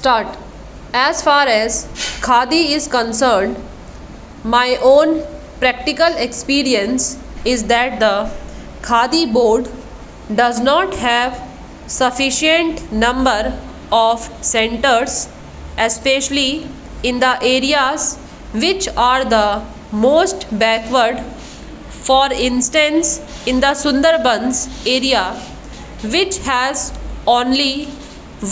Start. As far as Khadi is concerned, my own practical experience is that the Khadi board does not have sufficient number of centers, especially in the areas which are the most backward. For instance, in the Sundarbans area, which has only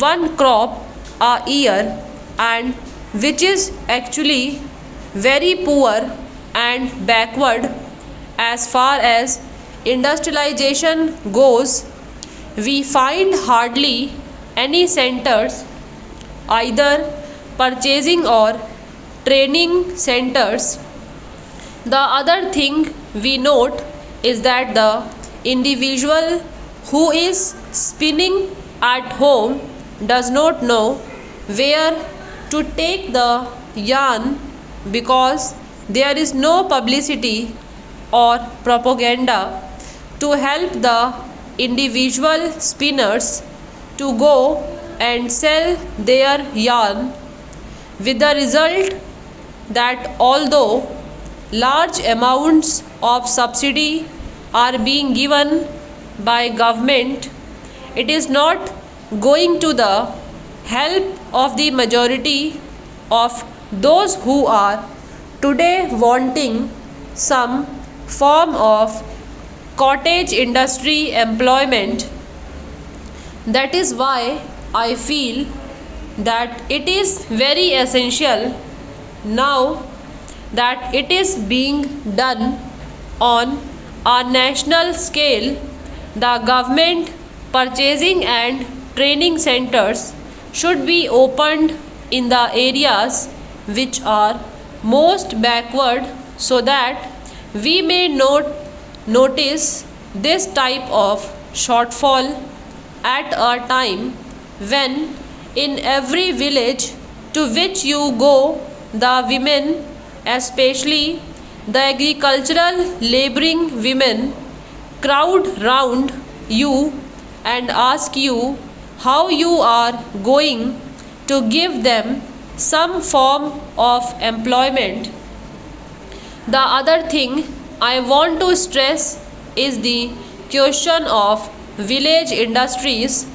one crop a year and which is actually very poor and backward as far as industrialization goes, we find hardly any centers, either purchasing or training centers. The other thing we note is that the individual who is spinning at home does not know where to take the yarn because there is no publicity or propaganda to help the individual spinners to go and sell their yarn, with the result that although large amounts of subsidy are being given by government, it is not going to the help of the majority of those who are today wanting some form of cottage industry employment. That is why I feel that it is very essential now that it is being done on a national scale. The government purchasing and training centers should be opened in the areas which are most backward so that we may not notice this type of shortfall at a time when in every village to which you go, the women, especially the agricultural laboring women, crowd round you and ask you how you are going to give them some form of employment. The other thing I want to stress is the question of village industries.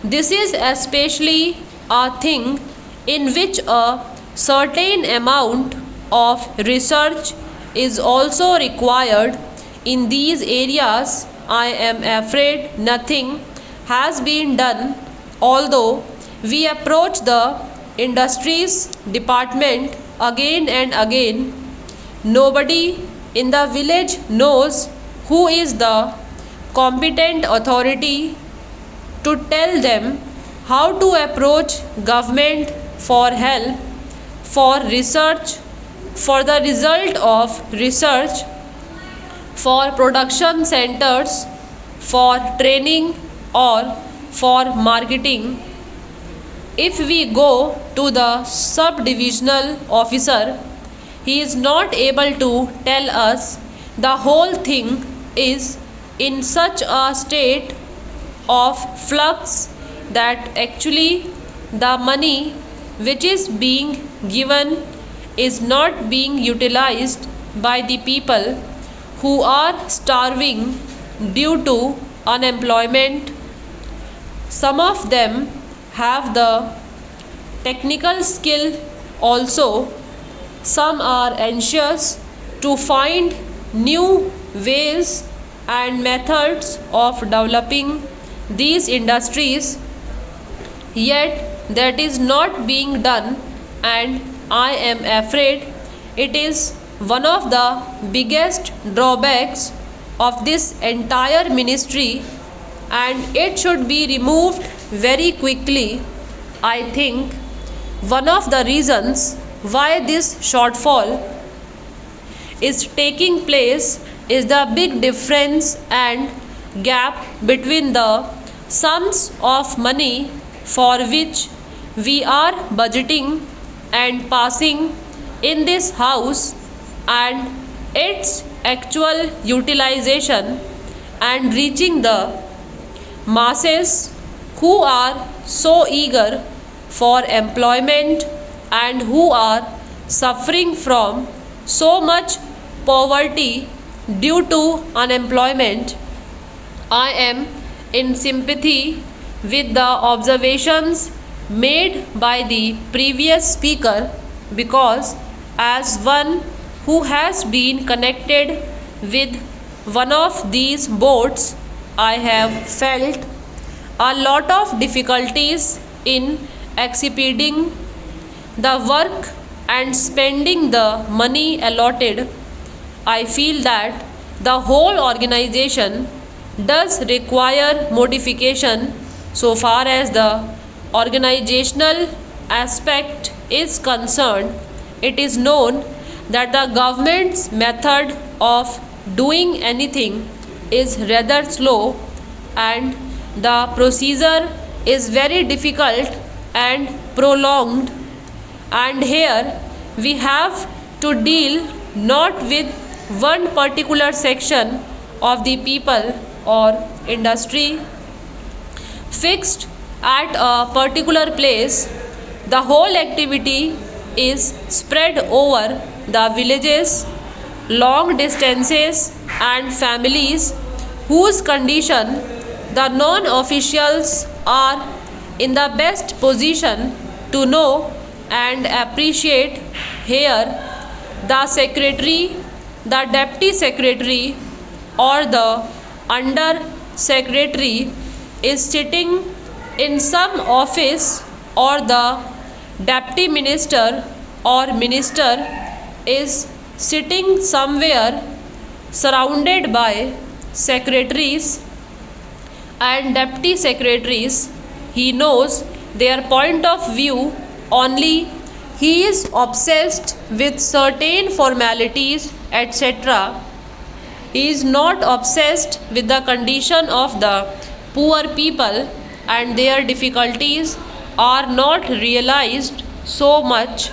This is especially a thing in which a certain amount of research is also required. In these areas, I am afraid nothing has been done, although we approach the industries department again and again. Nobody in the village knows who is the competent authority to tell them how to approach government for help, for research, for the result of research, for production centers, for training or for marketing. If we go to the sub-divisional officer, he is not able to tell us the whole thing is in such a state of flux that actually the money which is being given is not being utilized by the people who are starving due to unemployment. Some of them have the technical skill also. Some are anxious to find new ways and methods of developing these industries, yet that is not being done, and I am afraid it is one of the biggest drawbacks of this entire ministry, and it should be removed very quickly. I think one of the reasons why this shortfall is taking place is the big difference and gap between the sums of money for which we are budgeting and passing in this house and its actual utilization and reaching the masses who are so eager for employment and who are suffering from so much poverty due to unemployment, I am in sympathy with the observations made by the previous speaker because, as one who has been connected with one of these boards, I have felt a lot of difficulties in exceeding the work and spending the money allotted. I feel that the whole organization does require modification so far as the organizational aspect is concerned. It is known that the government's method of doing anything is rather slow and the procedure is very difficult and prolonged, and here we have to deal not with one particular section of the people or industry fixed at a particular place. The whole activity is spread over the villages, long distances, and families whose condition the non-officials are in the best position to know and appreciate. Here, the secretary, the deputy secretary, or the under secretary is sitting in some office, or the deputy minister or minister is sitting somewhere surrounded by secretaries and deputy secretaries. He knows their point of view only. He is obsessed with certain formalities, etc. He is not obsessed with the condition of the poor people, and their difficulties are not realized so much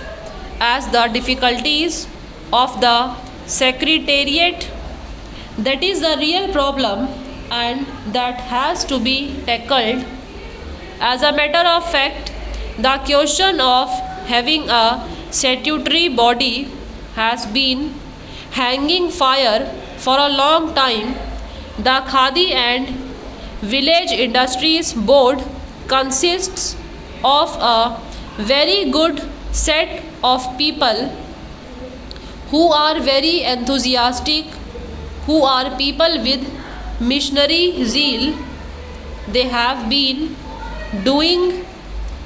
as the difficulties of the secretariat. That is the real problem, and that has to be tackled. As a matter of fact, the question of having a statutory body has been hanging fire for a long time. The Khadi and Village Industries Board consists of a very good set of people who are very enthusiastic, who are people with missionary zeal. They have been doing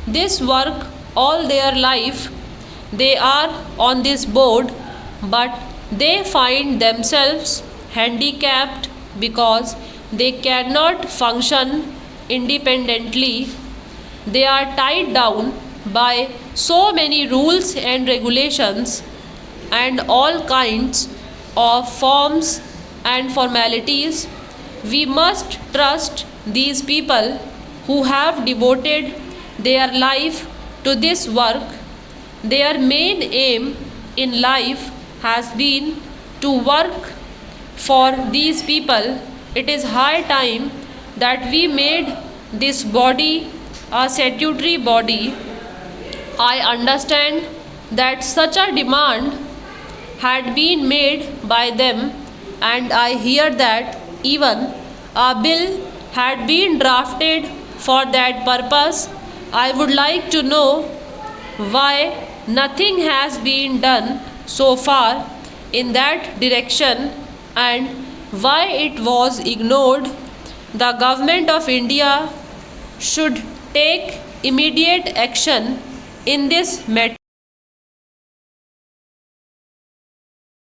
this work all their life. They are on this board, but they find themselves handicapped because they cannot function independently. They are tied down by so many rules and regulations and all kinds of forms and formalities. We must trust these people who have devoted their life to this work. Their main aim in life has been to work for these people. It is high time that we made this body a statutory body. I understand that such a demand had been made by them, and I hear that even a bill had been drafted for that purpose. I would like to know why nothing has been done so far in that direction and why it was ignored. The government of India should take immediate action in this matter.